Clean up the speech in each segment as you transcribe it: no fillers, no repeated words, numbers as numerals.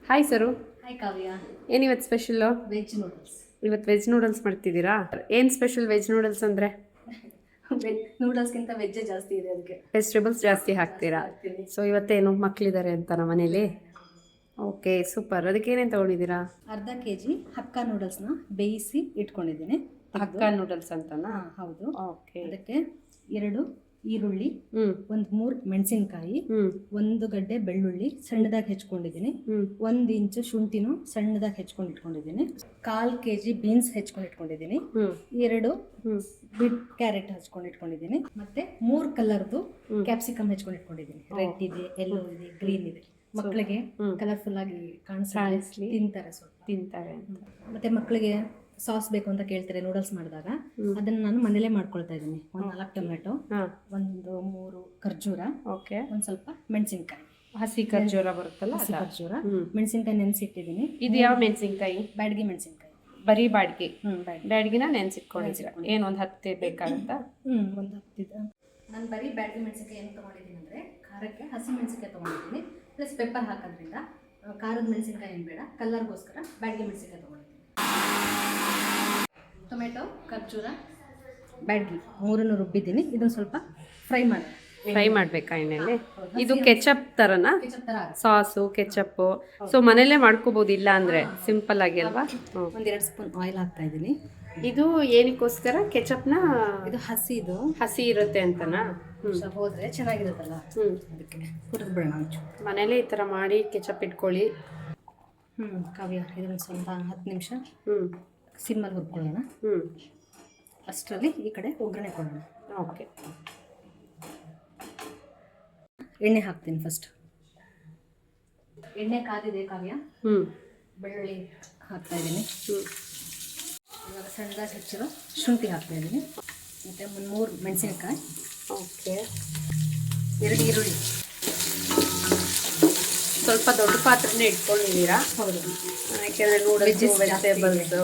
Hi ಸರು. Hi ಕಾವ್ಯ. ಏನಿವತ್ತು special? Veg noodles. ಇವತ್ತು veg noodles ಮಾಡ್ತಿದ್ದೀರಾ? ಏನು ಸ್ಪೆಷಲ್ ವೆಜ್ ನೂಡಲ್ಸ್ ಅಂದರೆ? ನೂಡಲ್ಸ್ಗಿಂತ ವೆಜ್ಜೇ ಜಾಸ್ತಿ ಇದೆ, ಅದಕ್ಕೆ ವೆಜಿಟೇಬಲ್ಸ್ ಜಾಸ್ತಿ ಹಾಕ್ತೀರಾ. ಸೊ ಇವತ್ತೇನು ಮಕ್ಕಳಿದ್ದಾರೆ ಅಂತ ನಮ್ಮ ಮನೇಲಿ? Okay, super. ಅದಕ್ಕೆ ಏನೇನು ತೊಗೊಂಡಿದ್ದೀರಾ? ಅರ್ಧ kg ಹಕ್ಕ ನೂಡಲ್ಸ್ನ ಬೇಯಿಸಿ ಇಟ್ಕೊಂಡಿದ್ದೀನಿ. ಹಕ್ಕ ನೂಡಲ್ಸ್ ಅಂತನಾ? ಹೌದು. ಓಕೆ. ಅದಕ್ಕೆ 2 ಈರುಳ್ಳಿ, 3 ಮೆಣಸಿನ್ಕಾಯಿ, 1 ಗಡ್ಡೆ ಬೆಳ್ಳುಳ್ಳಿ ಸಣ್ಣದಾಗಿ ಹೆಚ್ಕೊಂಡಿದ್ದೀನಿ, 1 ಇಂಚು ಶುಂಠಿನೂ ಸಣ್ಣದಾಗಿ ಹೆಚ್ಕೊಂಡು ಇಟ್ಕೊಂಡಿದ್ದೀನಿ, 1/4 kg ಬೀನ್ಸ್ ಹೆಚ್ಕೊಂಡು ಇಟ್ಕೊಂಡಿದ್ದೀನಿ, 2 ಬಿಟ್ ಕ್ಯಾರೆಟ್ ಹಚ್ಕೊಂಡು ಇಟ್ಕೊಂಡಿದ್ದೀನಿ, ಮತ್ತೆ 3 ಕಲರ್ದು ಕ್ಯಾಪ್ಸಿಕಮ್ ಹೆಚ್ಕೊಂಡು ಇಟ್ಕೊಂಡಿದ್ದೀನಿ. ರೆಡ್ ಇದೆ, ಯೆಲ್ಲೋ ಇದೆ, ಗ್ರೀನ್ ಇದೆ. ಮಕ್ಕಳಿಗೆ ಕಲರ್ಫುಲ್ ಆಗಿ ಕಾಣಿಸ್ಲಿ ತಿಂತಾರೆ, ಸ್ವಲ್ಪ ತಿಂತಾರೆ ಅಂತ. ಮತ್ತೆ ಮಕ್ಕಳಿಗೆ ಸಾಸ್ ಬೇಕು ಅಂತ ಕೇಳ್ತಾರೆ ನೂಡಲ್ಸ್ ಮಾಡಿದಾಗ. ಅದನ್ನ ನಾನು ಮನೇಲೇ ಮಾಡ್ಕೊಳ್ತಾ ಇದ್ದೀನಿ. 4 ಟೊಮೆಟೊ, 3 ಖರ್ಜೂರ, ಓಕೆ, ಸ್ವಲ್ಪ ಮೆಣಸಿನ್ಕಾಯಿ, ಹಸಿ ಖರ್ಜೂರ ಬರುತ್ತಲ್ಲ, ಹಸಿ ಖರ್ಜೂರ, ಮೆಣಸಿನ್ಕಾಯಿ ನೆನೆಸಿಟ್ಟಿದ್ದೀನಿ. ಇದು ಯಾವ ಮೆಣಸಿನ್ಕಾಯಿ? ಬ್ಯಾಡಗಿ ಮೆಣಸಿನ್ಕಾಯಿ. ಬರೀ ಬಾಡಿಗೆ? ಬ್ಯಾಡಗಿನ ನೆನೆಸಿಟ್ಕೊಂಡಿದ್ದೀರಾ? ಏನು ಒಂದು 10 ಬೇಕಾಗುತ್ತಾ? ಒಂದು 10 ಇದೆ. ನಾನು ಬರೀ ಬ್ಯಾಡಗಿ ಮೆಣಸಿನ್ಕಾಯಿ ಏನು ತೊಗೊಂಡಿದ್ದೀನಿ ಅಂದರೆ, ಖಾರಕ್ಕೆ ಹಸಿ ಮೆಣಸಿನ್ಕಾಯಿ ತೊಗೊಂಡಿದ್ದೀನಿ, ಪ್ಲಸ್ ಪೆಪ್ಪರ್ ಹಾಕೋದ್ರಿಂದ ಖಾರದ ಮೆಣಸಿನ್ಕಾಯಿ ಏನು ಬೇಡ, ಕಲರ್ಗೋಸ್ಕರ ಬ್ಯಾಡಗಿ ಮೆಣಸಿನ್ಕಾಯಿ ತೊಗೊಂಡಿದ್ದೀನಿ. ಟೊಮೆಟೊ, ಖರ್ಜೂರ, ಬ್ಯಾಡಗಿ 3 ರುಬ್ಬಿದ್ದೀನಿ. ಇದನ್ನು ಸ್ವಲ್ಪ ಫ್ರೈ ಮಾಡಬೇಕಾ ಎಣ್ಣೆಯಲ್ಲಿ? ಇದು ಕೆಚಪ್ ಥರನಾ? Sauce ketchup. ಸೊ ಮನೇಲೇ ಮಾಡ್ಕೋಬೋದು, ಇಲ್ಲ ಅಂದರೆ ಸಿಂಪಲ್ ಆಗಿ ಅಲ್ವಾ? 1-2 ಸ್ಪೂನ್ ಆಯಿಲ್ ಹಾಕ್ತಾ ಇದ್ದೀನಿ. ಇದು ಏನಕ್ಕೋಸ್ಕರ ಕೆಚಪ್ನ? ಇದು ಹಸಿ ಇರುತ್ತೆ ಅಂತನಾ? ಹೋದ್ರೆ ಚೆನ್ನಾಗಿರುತ್ತಲ್ಲ, ಅದಕ್ಕೆ ಹುರಿದು ಬಿಡೋಣ. ಮನೇಲೇ ಈ ಥರ ಮಾಡಿ ಕೆಚಪ್ ಇಟ್ಕೊಳ್ಳಿ. ಕಾವ್ಯ, ಇದನ್ನು ಸ್ವಲ್ಪ 10 ನಿಮಿಷ ಸಿಮ್ಮಲ್ಲಿ ಹುರ್ಕೊಳ್ಳೋಣ. ಅಷ್ಟರಲ್ಲಿ ಈ ಕಡೆ ಒಗ್ಗರಣೆ ಕೊಡೋಣ. ಓಕೆ. ಎಣ್ಣೆ ಹಾಕ್ತೀನಿ ಫಸ್ಟ್. ಎಣ್ಣೆ ಕಾದಿದೆ ಕಾವ್ಯ. ಬೆಳ್ಳುಳ್ಳಿ ಹಾಕ್ತಾ ಇದ್ದೀನಿ. ಇವಾಗ ಸಣ್ಣದಾಗಿ ಹೆಚ್ಚಿರೋ ಶುಂಠಿ ಹಾಕ್ತಾ ಇದ್ದೀನಿ. ಮತ್ತು 3 ಮೆಣಸಿನಕಾಯಿ. ಓಕೆ. 2 ಈರುಳ್ಳಿ. ಸ್ವಲ್ಪ ದೊಡ್ಡ ಪಾತ್ರೆನೇ ಇಟ್ಕೊಂಡಿದ್ದೀರಾ? ಹೌದು, ಯಾಕೆಂದರೆ ನೂಡಲ್ಸ್, ವೆಜಿಟೇಬಲ್ಸು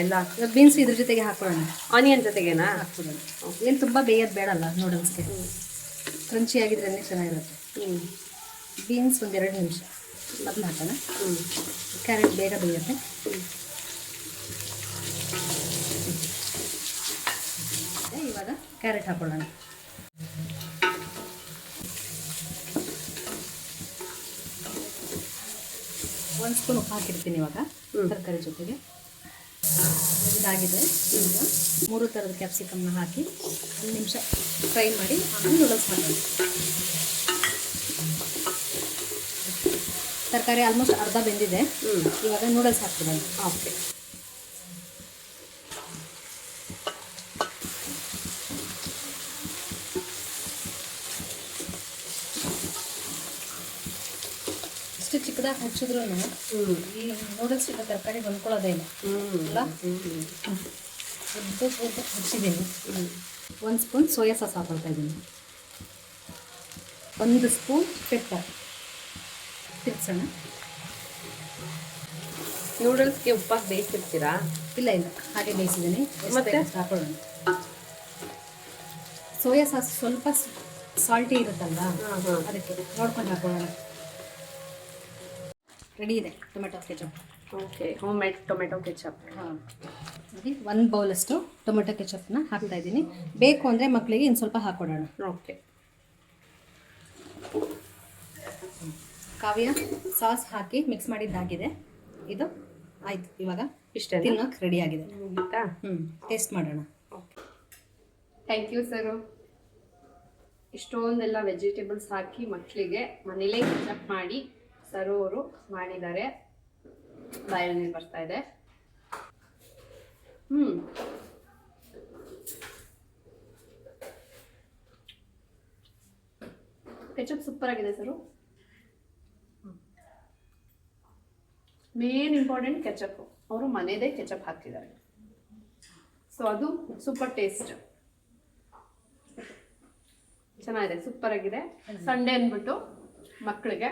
ಎಲ್ಲ. ಬೀನ್ಸ್ ಇದ್ರ ಜೊತೆಗೆ ಹಾಕೊಳ್ಳೋಣ. ಆನಿಯನ್ ಜೊತೆಗೇನಾ? ಹಾಕ್ಬಿಡೋಣ. ಏನು ತುಂಬ ಬೇಯೋದು ಬೇಡಲ್ಲ ನೂಡಲ್ಸ್ಗೆ, ಕ್ರಂಚಿ ಆಗಿದ್ರೇ ಚೆನ್ನಾಗಿರುತ್ತೆ. ಬೀನ್ಸ್ 1-2 ನಿಮಿಷ ಮೊದಲು ಹಾಕೋಣ. ಕ್ಯಾರೆಟ್ ಬೇಗ ಬೇಯುತ್ತೆ. ಇವಾಗ ಕ್ಯಾರೆಟ್ ಹಾಕೊಳ್ಳೋಣ. ಒಂದು ಸ್ಪೂನ್ ಉಪ್ಪು ಹಾಕಿರ್ತೀನಿ ಇವಾಗ ತರಕಾರಿ ಜೊತೆಗೆ. ಇದಾಗಿದೆ. ಈಗ 3 ಥರದ ಕ್ಯಾಪ್ಸಿಕಮ್ನ ಹಾಕಿ 1 ನಿಮಿಷ ಫ್ರೈ ಮಾಡಿ ಆಮೇಲೆ ನೂಡಲ್ಸ್ ಹಾಕೋಣ. ತರಕಾರಿ ಆಲ್ಮೋಸ್ಟ್ ಅರ್ಧ ಬೆಂದಿದೆ. ಇವಾಗ ನೂಡಲ್ಸ್ ಹಾಕ್ತಿದ್ದೀನಿ. ಓಕೆ. ಇಷ್ಟು ಚಿಕ್ಕದಾಗಿ ಹಚ್ಚಿದ್ರು ಈ ನೂಡಲ್ಸ್ ಈಗ ತರಕಾರಿ ಹೊಂದ್ಕೊಳ್ಳೋದೇ ಇಲ್ಲ ಅಲ್ಲ. ಉದ್ದ ಹಚ್ಚಿದ್ದೀನಿ. 1 ಸ್ಪೂನ್ ಸೋಯಾ ಸಾಸ್ ಹಾಕೊಳ್ತಾ ಇದ್ದೀನಿ. 1 ಸ್ಪೂನ್ ಪೆಪ್ಪರ್ ತಿರ್ಸೋಣ. ನೂಡಲ್ಸ್ಗೆ ಉಪ್ಪಾಗಿ ಬೇಯಿಸಿರ್ತೀರಾ? ಇಲ್ಲ, ಹಾಗೆ ಬೇಯಿಸಿದ್ದೀನಿ. ಮತ್ತೆ ಹಾಕೊಳ್ಳೋಣ. ಸೋಯಾ ಸಾಸ್ ಸ್ವಲ್ಪ ಸಾಲ್ಟಿ ಇರುತ್ತಲ್ಲ, ಅದಕ್ಕೆ ನೋಡ್ಕೊಂಡು ಹಾಕೊಳ್ಳೋಣ. ರೆಡಿ ಇದೆ tomato ketchup. Okay, home made tomato ketchup. ನೋಡಿ, 1 ಬೌಲಷ್ಟು ಟೊಮೆಟೊ ಕೆಚಪ್ನ ಹಾಕ್ತಾ ಇದ್ದೀನಿ. ಬೇಕು ಅಂದರೆ ಮಕ್ಕಳಿಗೆ ಇನ್ನು ಸ್ವಲ್ಪ ಹಾಕ್ಕೊಡೋಣ. ಓಕೆ. ಕಾವ್ಯ, ಸಾಸ್ ಹಾಕಿ ಮಿಕ್ಸ್ ಮಾಡಿದ್ದಾಗಿದೆ. ಇದು ಆಯ್ತು. ಇವಾಗ ಇಷ್ಟೇ ತಿನ್ನೋಕೆ ರೆಡಿ ಆಗಿದೆ. ಮುಗಿತಾ? ಟೇಸ್ಟ್ ಮಾಡೋಣ. Okay, thank you sir. ಇಷ್ಟೊಂದೆಲ್ಲ ವೆಜಿಟೇಬಲ್ಸ್ ಹಾಕಿ ಮಕ್ಕಳಿಗೆ ಮನೇಲೇ ಕೆಚಪ್ ಮಾಡಿ ಸರು ಅವರು ಮಾಡಿದ್ದಾರೆ. ಬಾಯಲ್ಲಿ ನೀರು ಬರ್ತಾ ಇದೆ. ಕೆಚಪ್ ಸೂಪರ್ ಆಗಿದೆ ಸರು. Main important ketchup. ಅವರು ಮನೆಯದೇ ಕೆಚಪ್ ಹಾಕ್ತಿದ್ದಾರೆ. ಸೊ ಅದು ಸೂಪರ್ ಟೇಸ್ಟ್, ಚೆನ್ನಾಗಿದೆ, ಸೂಪರ್ ಆಗಿದೆ. ಸಂಡೇ ಅಂದ್ಬಿಟ್ಟು ಮಕ್ಕಳಿಗೆ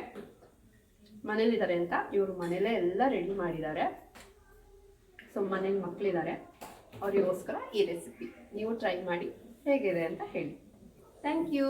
ಮನೇಲಿದ್ದಾರೆ ಅಂತ ಇವರು ಮನೇಲೇ ಎಲ್ಲ ರೆಡಿ ಮಾಡಿದ್ದಾರೆ. ಸೊ ಮನೇಲಿ ಮಕ್ಕಳಿದ್ದಾರೆ, ಅವರಿಗೋಸ್ಕರ ಈ ರೆಸಿಪಿ ನೀವು ಟ್ರೈ ಮಾಡಿ ಹೇಗಿದೆ ಅಂತ ಹೇಳಿ. Thank you.